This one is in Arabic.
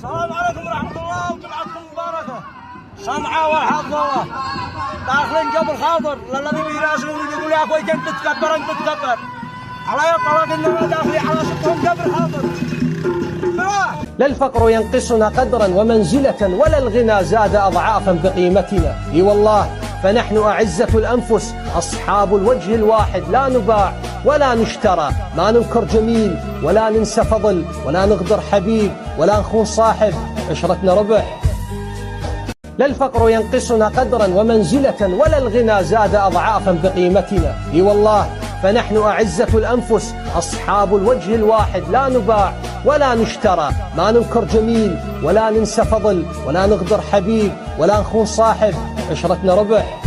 السلام عليكم ورحمة الله وجمعتكم مباركة. سمعة وحظوة داخلين قبل خاطر للذي بيراسلون يقول يا اخوي كنت تتكبر انت تتكبر على يطلق اننا داخلين على شطهم قبل خاطر. لا الفقر ينقصنا قدرا ومنزلة ولا الغنى زاد أضعافا بقيمتنا. اي والله فنحن أعزة الأنفس أصحاب الوجه الواحد، لا نباع ولا نشترى، ما ننكر جميل ولا ننسى فضل ولا نغدر حبيب ولا نخون صاحب، عشرتنا ربح. لا الفقر ينقصنا قدرا ومنزلة ولا الغنى زاد أضعافا بقيمتنا. اي والله فنحن أعزة الأنفس أصحاب الوجه الواحد، لا نباع ولا نشترى، ما ننكر جميل ولا ننسى فضل ولا نغدر حبيب ولا نخون صاحب، عشرتنا ربح.